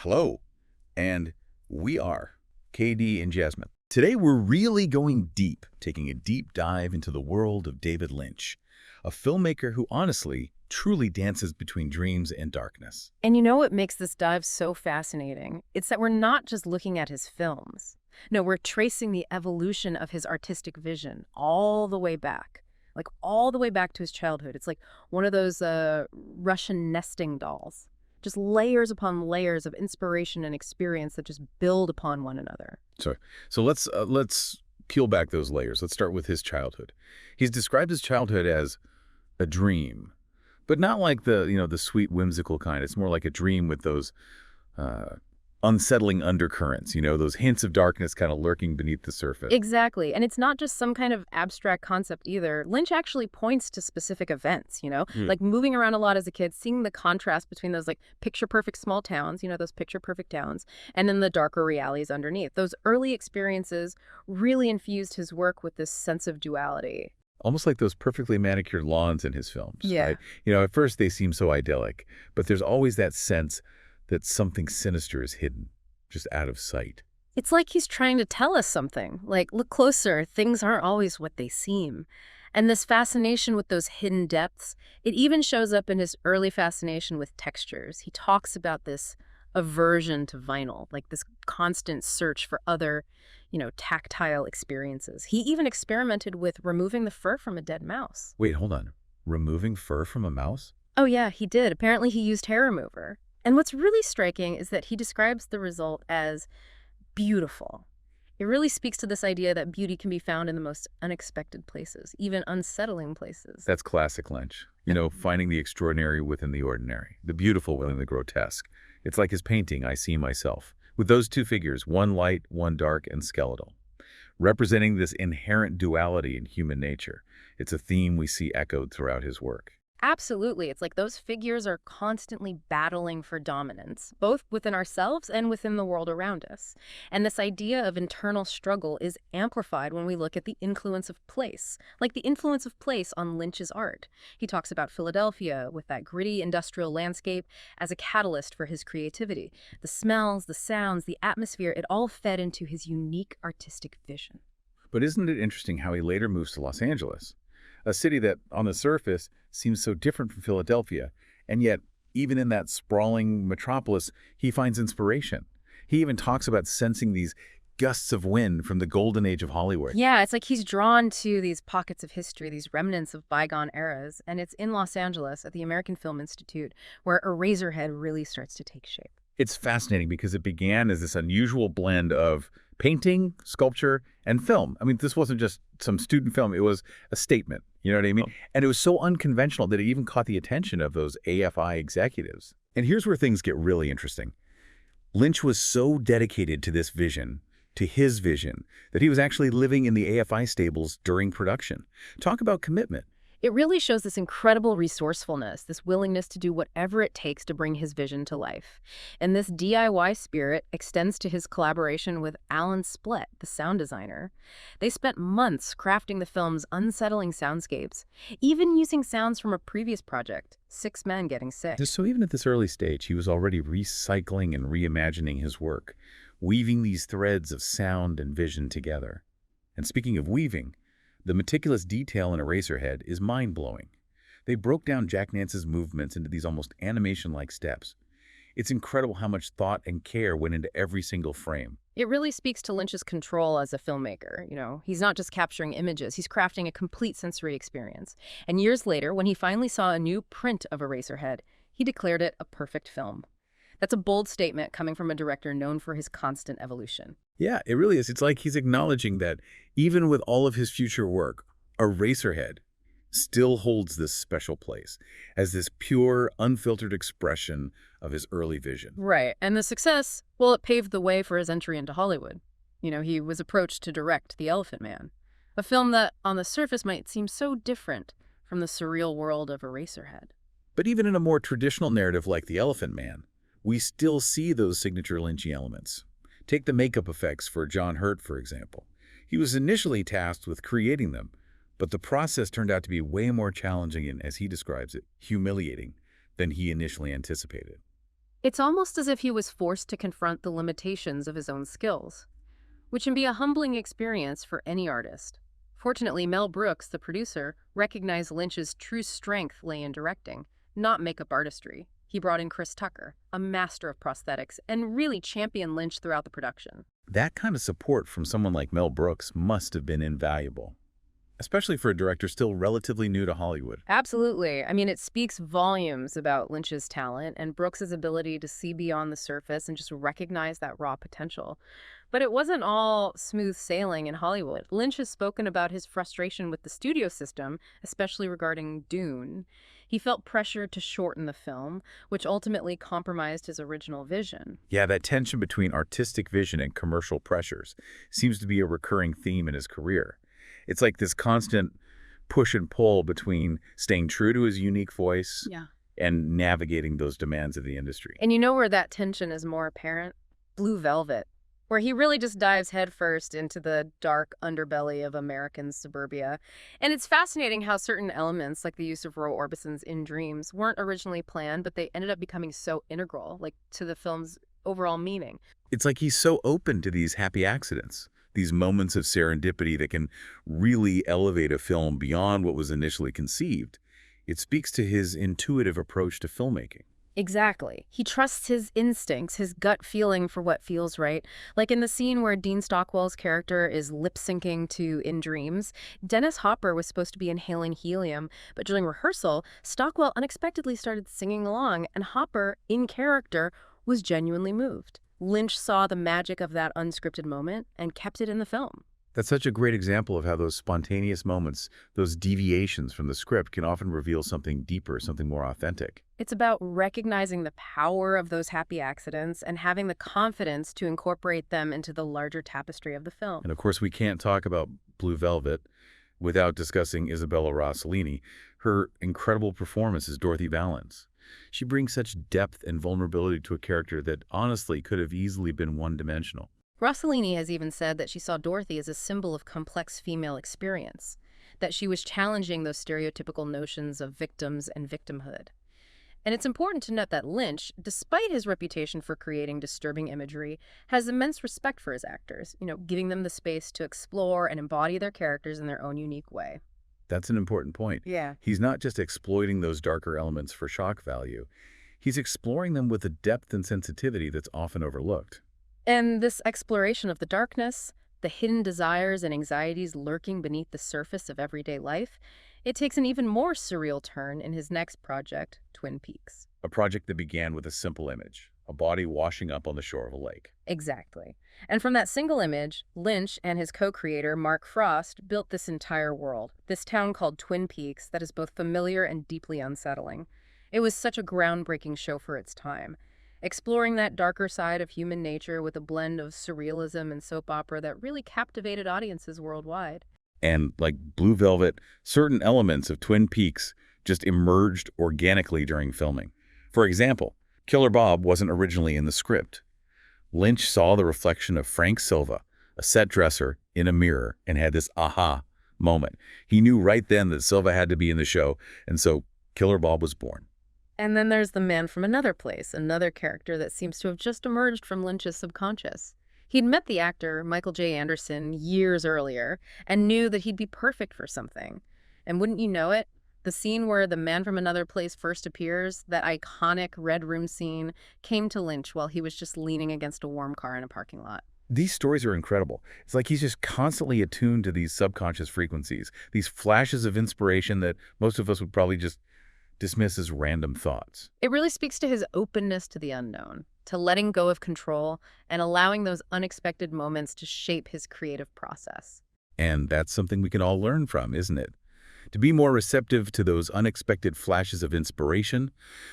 Hello, and we are KD and Jasmine. Today we're really going deep, taking a deep dive into the world of David Lynch, a filmmaker who honestly, truly dances between dreams and darkness. And you know what makes this dive so fascinating? It's that we're not just looking at his films. No, we're tracing the evolution of his artistic vision all the way back, like all the way back to his childhood. It's like one of those Russian nesting dolls. Just layers upon layers of inspiration and experience that just build upon one another. So let's peel back those layers. Let's start with his childhood. He's described his childhood as a dream, but not like the sweet whimsical kind. It's more like a dream with those unsettling undercurrents, those hints of darkness kind of lurking beneath the surface. Exactly. And it's not just some kind of abstract concept either. Lynch actually points to specific events, like moving around a lot as a kid, seeing the contrast between those like picture perfect small towns, those picture perfect towns, and then the darker realities underneath. Those early experiences really infused his work with this sense of duality. Almost like those perfectly manicured lawns in his films, Yeah. right? At first they seem so idyllic, but there's always that sense that something sinister is hidden, just out of sight. It's like he's trying to tell us something. Like, look closer, things aren't always what they seem. And this fascination with those hidden depths, it even shows up in his early fascination with textures. He talks about this aversion to vinyl, like this constant search for other, tactile experiences. He even experimented with removing the fur from a dead mouse. Wait, hold on. Removing fur from a mouse? Oh yeah, he did. Apparently he used hair remover. And what's really striking is that he describes the result as beautiful. It really speaks to this idea that beauty can be found in the most unexpected places, even unsettling places. That's classic Lynch. Finding the extraordinary within the ordinary, the beautiful within the grotesque. It's like his painting, I See Myself, with those two figures, one light, one dark, and skeletal, representing this inherent duality in human nature. It's a theme we see echoed throughout his work. Absolutely. It's like those figures are constantly battling for dominance, both within ourselves and within the world around us. And this idea of internal struggle is amplified when we look at the influence of place, like the influence of place on Lynch's art. He talks about Philadelphia with that gritty industrial landscape as a catalyst for his creativity. The smells, the sounds, the atmosphere, it all fed into his unique artistic vision. But isn't it interesting how he later moves to Los Angeles? A city that, on the surface, seems so different from Philadelphia, and yet, even in that sprawling metropolis, he finds inspiration. He even talks about sensing these gusts of wind from the golden age of Hollywood. Yeah, it's like he's drawn to these pockets of history, these remnants of bygone eras, and it's in Los Angeles at the American Film Institute where Eraserhead really starts to take shape. It's fascinating because it began as this unusual blend of painting, sculpture, and film. I mean, this wasn't just some student film. It was a statement. You know what I mean? And it was so unconventional that it even caught the attention of those AFI executives. And here's where things get really interesting. Lynch was so dedicated to this vision, to his vision, that he was actually living in the AFI stables during production. Talk about commitment. It really shows this incredible resourcefulness, this willingness to do whatever it takes to bring his vision to life. And this DIY spirit extends to his collaboration with Alan Splett, the sound designer. They spent months crafting the film's unsettling soundscapes, even using sounds from a previous project, 6 Men Getting Sick. So even at this early stage, he was already recycling and reimagining his work, weaving these threads of sound and vision together. And speaking of weaving, the meticulous detail in Eraserhead is mind-blowing. They broke down Jack Nance's movements into these almost animation-like steps. It's incredible how much thought and care went into every single frame. It really speaks to Lynch's control as a filmmaker. He's not just capturing images, he's crafting a complete sensory experience. And years later, when he finally saw a new print of Eraserhead, he declared it a perfect film. That's a bold statement coming from a director known for his constant evolution. Yeah, it really is. It's like he's acknowledging that even with all of his future work, Eraserhead still holds this special place as this pure, unfiltered expression of his early vision. Right. And the success, well, it paved the way for his entry into Hollywood. He was approached to direct The Elephant Man, a film that on the surface might seem so different from the surreal world of Eraserhead. But even in a more traditional narrative like The Elephant Man, we still see those signature Lynchy elements. Take the makeup effects for John Hurt, for example. He was initially tasked with creating them, but the process turned out to be way more challenging and, as he describes it, humiliating than he initially anticipated. It's almost as if he was forced to confront the limitations of his own skills, which can be a humbling experience for any artist. Fortunately, Mel Brooks, the producer, recognized Lynch's true strength lay in directing, not makeup artistry. He brought in Chris Tucker, a master of prosthetics, and really championed Lynch throughout the production. That kind of support from someone like Mel Brooks must have been invaluable, especially for a director still relatively new to Hollywood. Absolutely. I mean, it speaks volumes about Lynch's talent and Brooks's ability to see beyond the surface and just recognize that raw potential. But it wasn't all smooth sailing in Hollywood. Lynch has spoken about his frustration with the studio system, especially regarding Dune. He felt pressure to shorten the film, which ultimately compromised his original vision. Yeah, that tension between artistic vision and commercial pressures seems to be a recurring theme in his career. It's like this constant push and pull between staying true to his unique voice and navigating those demands of the industry. And you know where that tension is more apparent? Blue Velvet, where he really just dives headfirst into the dark underbelly of American suburbia. And it's fascinating how certain elements, like the use of Roy Orbison's In Dreams, weren't originally planned, but they ended up becoming so integral, like, to the film's overall meaning. It's like he's so open to these happy accidents, these moments of serendipity that can really elevate a film beyond what was initially conceived. It speaks to his intuitive approach to filmmaking. Exactly. He trusts his instincts, his gut feeling for what feels right. Like in the scene where Dean Stockwell's character is lip-syncing to In Dreams, Dennis Hopper was supposed to be inhaling helium, but during rehearsal, Stockwell unexpectedly started singing along, and Hopper, in character, was genuinely moved. Lynch saw the magic of that unscripted moment and kept it in the film. That's such a great example of how those spontaneous moments, those deviations from the script, can often reveal something deeper, something more authentic. It's about recognizing the power of those happy accidents and having the confidence to incorporate them into the larger tapestry of the film. And of course, we can't talk about Blue Velvet without discussing Isabella Rossellini. Her incredible performance as Dorothy Valance. She brings such depth and vulnerability to a character that honestly could have easily been one-dimensional. Rossellini has even said that she saw Dorothy as a symbol of complex female experience, that she was challenging those stereotypical notions of victims and victimhood. And it's important to note that Lynch, despite his reputation for creating disturbing imagery, has immense respect for his actors, giving them the space to explore and embody their characters in their own unique way. That's an important point. Yeah. He's not just exploiting those darker elements for shock value. He's exploring them with a depth and sensitivity that's often overlooked. And this exploration of the darkness, the hidden desires and anxieties lurking beneath the surface of everyday life, it takes an even more surreal turn in his next project, Twin Peaks. A project that began with a simple image, a body washing up on the shore of a lake. Exactly. And from that single image, Lynch and his co-creator, Mark Frost, built this entire world, this town called Twin Peaks that is both familiar and deeply unsettling. It was such a groundbreaking show for its time, exploring that darker side of human nature with a blend of surrealism and soap opera that really captivated audiences worldwide. And like Blue Velvet, certain elements of Twin Peaks just emerged organically during filming. For example, Killer Bob wasn't originally in the script. Lynch saw the reflection of Frank Silva, a set dresser, in a mirror and had this aha moment. He knew right then that Silva had to be in the show, and so Killer Bob was born. And then there's the man from another place, another character that seems to have just emerged from Lynch's subconscious. He'd met the actor, Michael J. Anderson, years earlier and knew that he'd be perfect for something. And wouldn't you know it, the scene where the man from another place first appears, that iconic red room scene, came to Lynch while he was just leaning against a warm car in a parking lot. These stories are incredible. It's like he's just constantly attuned to these subconscious frequencies, these flashes of inspiration that most of us would probably just dismiss as random thoughts. It really speaks to his openness to the unknown, to letting go of control and allowing those unexpected moments to shape his creative process. And that's something we can all learn from, isn't it? To be more receptive to those unexpected flashes of inspiration,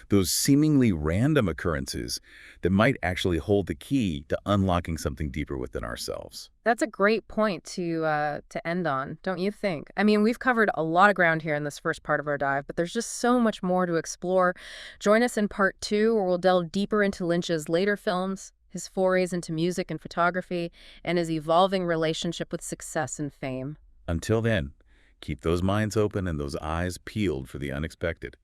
those seemingly random occurrences that might actually hold the key to unlocking something deeper within ourselves. That's a great point to end on, don't you think? I mean, we've covered a lot of ground here in this first part of our dive, but there's just so much more to explore. Join us in part 2, where we'll delve deeper into Lynch's later films, his forays into music and photography, and his evolving relationship with success and fame. Until then, keep those minds open and those eyes peeled for the unexpected.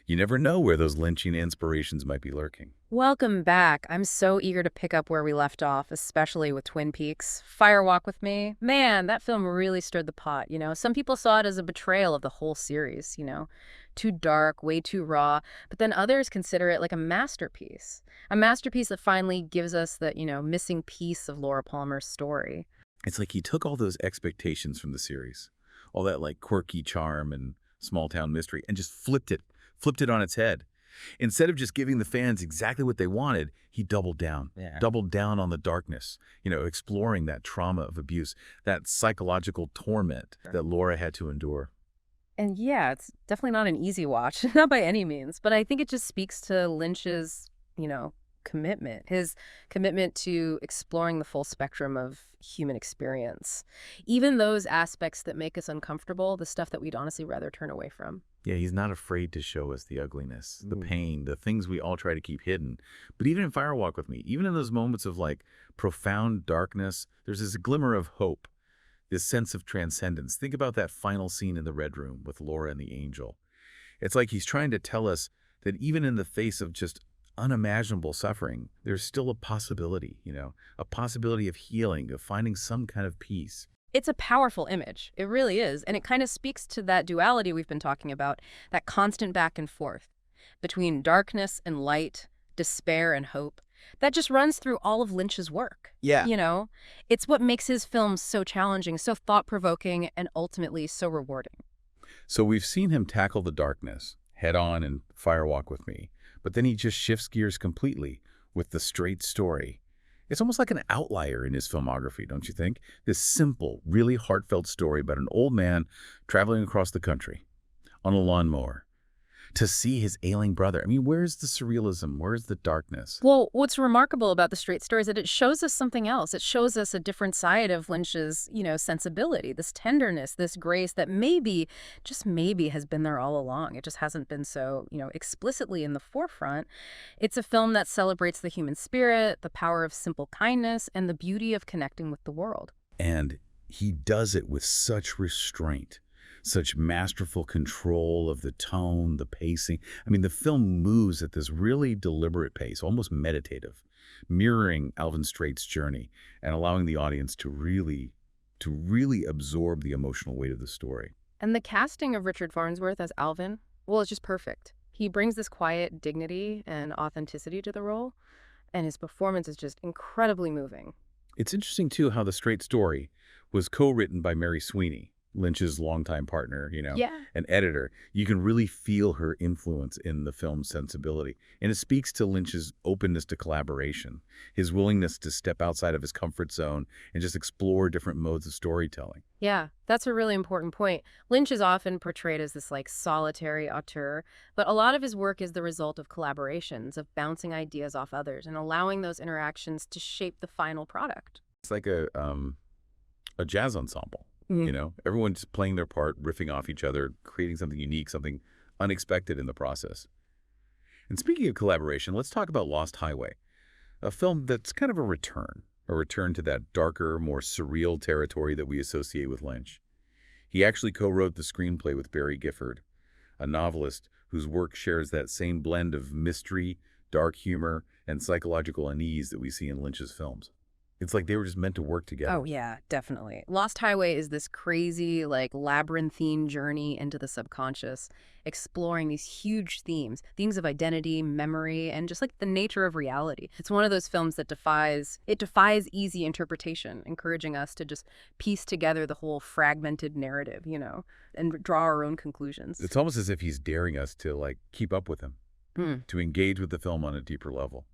You never know where those Lynchian inspirations might be lurking. Welcome back. I'm so eager to pick up where we left off, especially with Twin Peaks. Fire Walk with Me. Man, that film really stirred the pot, you know? Some people saw it as a betrayal of the whole series, you know? Too dark, way too raw. But then others consider it like a masterpiece. A masterpiece that finally gives us the, missing piece of Laura Palmer's story. It's like he took all those expectations from the series, all that like quirky charm and small town mystery, and just flipped it on its head. Instead of just giving the fans exactly what they wanted, he doubled down. Yeah. Doubled down on the darkness, exploring that trauma of abuse, that psychological torment that Laura had to endure. And yeah, it's definitely not an easy watch, not by any means, but I think it just speaks to Lynch's, commitment, his commitment to exploring the full spectrum of human experience. Even those aspects that make us uncomfortable, the stuff that we'd honestly rather turn away from. Yeah, he's not afraid to show us the ugliness, the pain, the things we all try to keep hidden. But even in Fire Walk with Me, even in those moments of like profound darkness, there's this glimmer of hope, this sense of transcendence. Think about that final scene in the Red Room with Laura and the angel. It's like he's trying to tell us that even in the face of just unimaginable suffering, there's still a possibility, a possibility of healing, of finding some kind of peace. It's a powerful image. It really is. And it kind of speaks to that duality we've been talking about, that constant back and forth between darkness and light, despair and hope. That just runs through all of Lynch's work. Yeah. It's what makes his films so challenging, so thought-provoking, and ultimately so rewarding. So we've seen him tackle the darkness head on in Fire Walk with Me, but then he just shifts gears completely with the straight story. It's almost like an outlier in his filmography, don't you think? This simple, really heartfelt story about an old man traveling across the country on a lawnmower to see his ailing brother. I mean, where's the surrealism? Where's the darkness? Well, what's remarkable about the straight story is that it shows us something else. It shows us a different side of Lynch's, sensibility, this tenderness, this grace that maybe, just maybe, has been there all along. It just hasn't been so, explicitly in the forefront. It's a film that celebrates the human spirit, the power of simple kindness, and the beauty of connecting with the world. And he does it with such restraint. Such masterful control of the tone, the pacing. I mean, the film moves at this really deliberate pace, almost meditative, mirroring Alvin Straight's journey and allowing the audience to really absorb the emotional weight of the story. And the casting of Richard Farnsworth as Alvin, well, it's just perfect. He brings this quiet dignity and authenticity to the role, and his performance is just incredibly moving. It's interesting, too, how The Straight Story was co-written by Mary Sweeney, Lynch's longtime partner, an editor. You can really feel her influence in the film's sensibility. And it speaks to Lynch's openness to collaboration, his willingness to step outside of his comfort zone and just explore different modes of storytelling. Yeah, that's a really important point. Lynch is often portrayed as this solitary auteur, but a lot of his work is the result of collaborations, of bouncing ideas off others and allowing those interactions to shape the final product. It's like a jazz ensemble. Everyone's playing their part, riffing off each other, creating something unique, something unexpected in the process. And speaking of collaboration, let's talk about Lost Highway, a film that's kind of a return to that darker, more surreal territory that we associate with Lynch. He actually co-wrote the screenplay with Barry Gifford, a novelist whose work shares that same blend of mystery, dark humor, and psychological unease that we see in Lynch's films. It's like they were just meant to work together. Oh, yeah, definitely. Lost Highway is this crazy, labyrinthine journey into the subconscious, exploring these huge themes of identity, memory, and just the nature of reality. It's one of those films that defies easy interpretation, encouraging us to just piece together the whole fragmented narrative, and draw our own conclusions. It's almost as if he's daring us to, keep up with him, to engage with the film on a deeper level,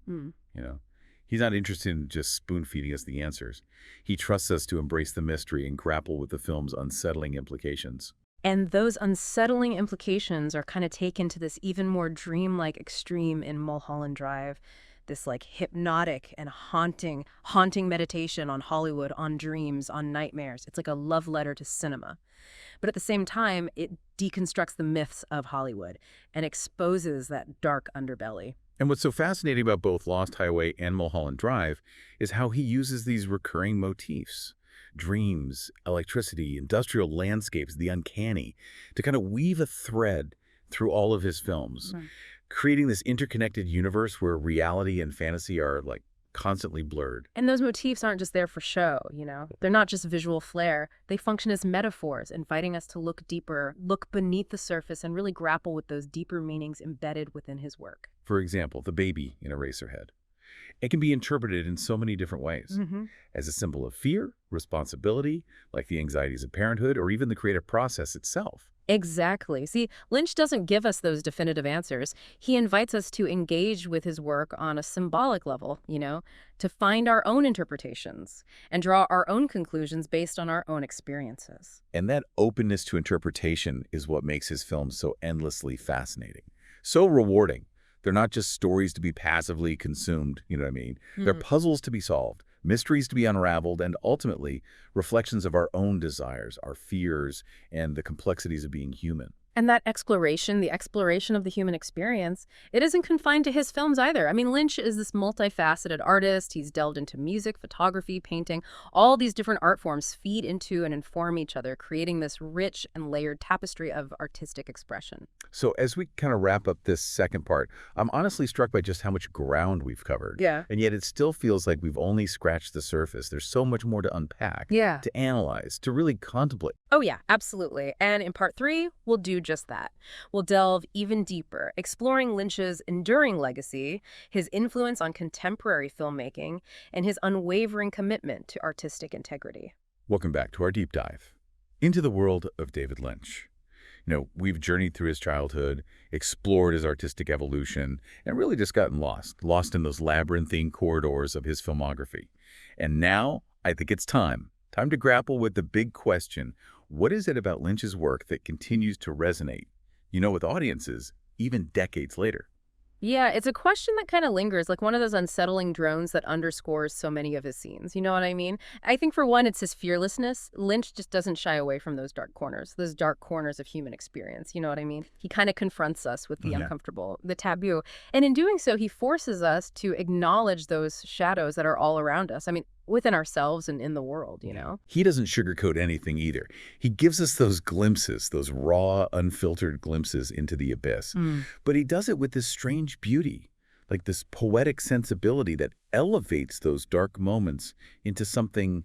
He's not interested in just spoon-feeding us the answers. He trusts us to embrace the mystery and grapple with the film's unsettling implications. And those unsettling implications are kind of taken to this even more dreamlike extreme in Mulholland Drive. This hypnotic and haunting meditation on Hollywood, on dreams, on nightmares. It's like a love letter to cinema. But at the same time, it deconstructs the myths of Hollywood and exposes that dark underbelly. And what's so fascinating about both Lost Highway and Mulholland Drive is how he uses these recurring motifs, dreams, electricity, industrial landscapes, the uncanny, to kind of weave a thread through all of his films. creating this interconnected universe where reality and fantasy are like constantly blurred. And those motifs aren't just there for show, you know? They're not just visual flair. They function as metaphors, inviting us to look deeper, look beneath the surface, and really grapple with those deeper meanings embedded within his work. For example, the baby in Eraserhead. It can be interpreted in so many different ways. As a symbol of fear, responsibility, like the anxieties of parenthood, or even the creative process itself. Exactly. See, Lynch doesn't give us those definitive answers. He invites us to engage with his work on a symbolic level, you know, to find our own interpretations and draw our own conclusions based on our own experiences. And that openness to interpretation is what makes his films so endlessly fascinating, so rewarding. They're not just stories to be passively consumed, you know what I mean? They're puzzles to be solved, mysteries to be unraveled, and ultimately reflections of our own desires, our fears, and the complexities of being human. And that exploration, the exploration of the human experience, it isn't confined to his films either. I mean, Lynch is this multifaceted artist. He's delved into music, photography, painting. All these different art forms feed into and inform each other, creating this rich and layered tapestry of artistic expression. So as we kind of wrap up this second part, I'm honestly struck by just how much ground we've covered. Yeah. And yet it still feels like we've only scratched the surface. There's so much more to unpack, to analyze, to really contemplate. Oh, yeah, absolutely. And in part 3, we'll do just that. We'll delve even deeper, exploring Lynch's enduring legacy, his influence on contemporary filmmaking, and his unwavering commitment to artistic integrity. Welcome back to our deep dive into the world of David Lynch. You know, we've journeyed through his childhood, explored his artistic evolution, and really just gotten lost in those labyrinthine corridors of his filmography. And now, I think it's time to grapple with the big question: what is it about Lynch's work that continues to resonate, you know, with audiences even decades later? Yeah, it's a question that kind of lingers, like one of those unsettling drones that underscores so many of his scenes. You know what I mean? I think for one, it's his fearlessness. Lynch just doesn't shy away from those dark corners of human experience. You know what I mean? He kind of confronts us with the uncomfortable, the taboo. And in doing so, he forces us to acknowledge those shadows that are all around us. I mean, within ourselves and in the world, you know? He doesn't sugarcoat anything either. He gives us those glimpses, those raw, unfiltered glimpses into the abyss. But he does it with this strange beauty, like this poetic sensibility that elevates those dark moments into something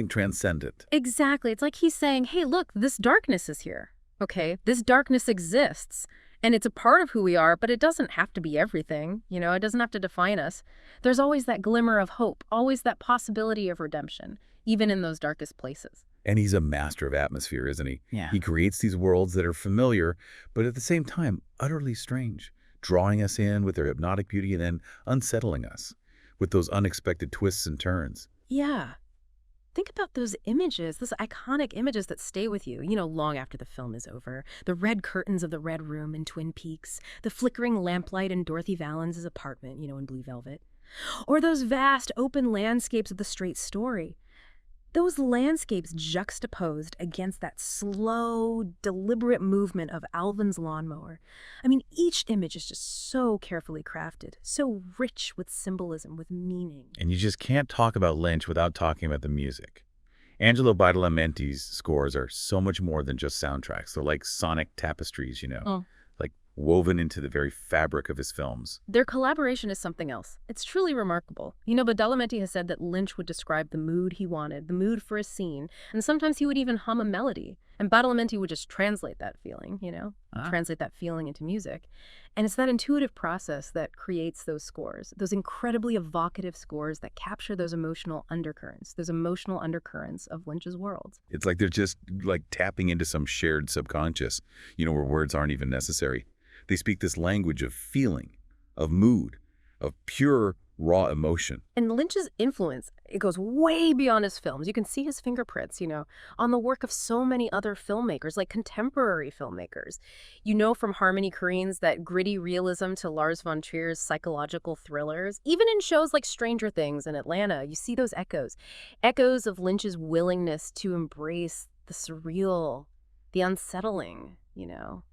transcendent. Exactly. It's like he's saying, hey, look, this darkness is here. Okay, this darkness exists. And it's a part of who we are, but it doesn't have to be everything. You know, it doesn't have to define us. There's always that glimmer of hope, always that possibility of redemption, even in those darkest places. And he's a master of atmosphere, isn't he? Yeah. He creates these worlds that are familiar, but at the same time, utterly strange, drawing us in with their hypnotic beauty and then unsettling us with those unexpected twists and turns. Yeah. Think about those images, those iconic images that stay with you, you know, long after the film is over. The red curtains of the Red Room in Twin Peaks, the flickering lamplight in Dorothy Valens' apartment, you know, in Blue Velvet. Or those vast open landscapes of The Straight Story. Those landscapes juxtaposed against that slow, deliberate movement of Alvin's lawnmower. I mean, each image is just so carefully crafted, so rich with symbolism, with meaning. And you just can't talk about Lynch without talking about the music. Angelo Badalamenti's scores are so much more than just soundtracks. They're like sonic tapestries, you know, like woven into the very fabric of his films. Their collaboration is something else. It's truly remarkable. You know, Badalamenti has said that Lynch would describe the mood he wanted, the mood for a scene, and sometimes he would even hum a melody. And Badalamenti would just translate that feeling, you know, translate that feeling into music. And it's that intuitive process that creates those scores, those incredibly evocative scores that capture those emotional undercurrents of Lynch's world. It's like they're just like tapping into some shared subconscious, you know, where words aren't even necessary. They speak this language of feeling, of mood, of pure, raw emotion. And Lynch's influence, it goes way beyond his films. You can see his fingerprints, you know, on the work of so many other filmmakers, like contemporary filmmakers. You know, from Harmony Korine's that gritty realism to Lars von Trier's psychological thrillers. Even in shows like Stranger Things and Atlanta, you see those echoes of Lynch's willingness to embrace the surreal, the unsettling, you know.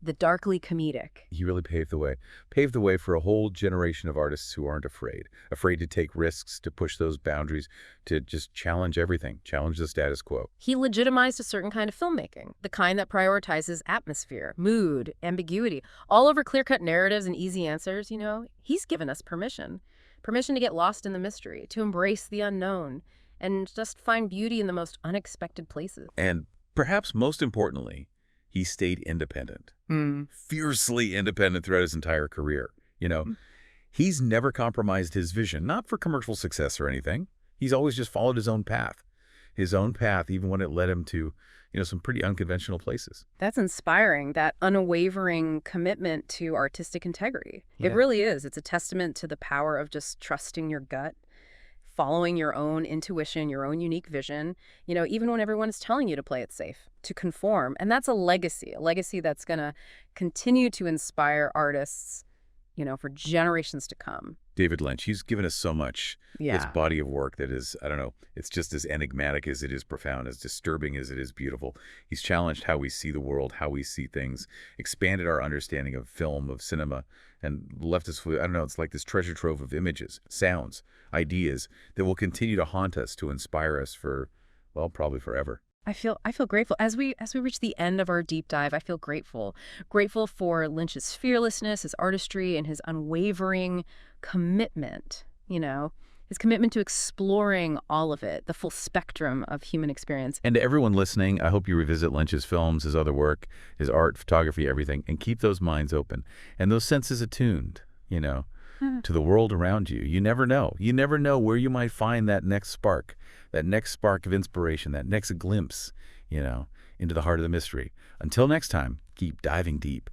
the darkly comedic. He really paved the way. Paved the way for a whole generation of artists who aren't afraid to take risks, to push those boundaries, to just challenge everything, challenge the status quo. He legitimized a certain kind of filmmaking, the kind that prioritizes atmosphere, mood, ambiguity, all over clear-cut narratives and easy answers, you know. He's given us permission. Permission to get lost in the mystery, to embrace the unknown, and just find beauty in the most unexpected places. And perhaps most importantly, he stayed independent. Fiercely independent throughout his entire career. You know, he's never compromised his vision, not for commercial success or anything. He's always just followed his own path. His own path, even when it led him to, you know, some pretty unconventional places. That's inspiring, that unwavering commitment to artistic integrity. Yeah. It really is. It's a testament to the power of just trusting your gut, following your own intuition, your own unique vision, you know, even when everyone is telling you to play it safe, to conform. And that's a legacy that's going to continue to inspire artists, you know, for generations to come. David Lynch, he's given us so much. Yeah. This body of work that is, I don't know, it's just as enigmatic as it is profound, as disturbing as it is beautiful. He's challenged how we see the world, how we see things, expanded our understanding of film, of cinema, and left us with, I don't know, it's like this treasure trove of images, sounds, ideas that will continue to haunt us, to inspire us for, well, probably forever. I feel grateful. As we reach the end of our deep dive, I feel grateful. Grateful for Lynch's fearlessness, his artistry, and his unwavering commitment, you know, his commitment to exploring all of it, the full spectrum of human experience. And to everyone listening, I hope you revisit Lynch's films, his other work, his art, photography, everything, and keep those minds open and those senses attuned, you know, to the world around you. You never know. You never know where you might find that next spark of inspiration, that next glimpse, you know, into the heart of the mystery. Until next time, keep diving deep.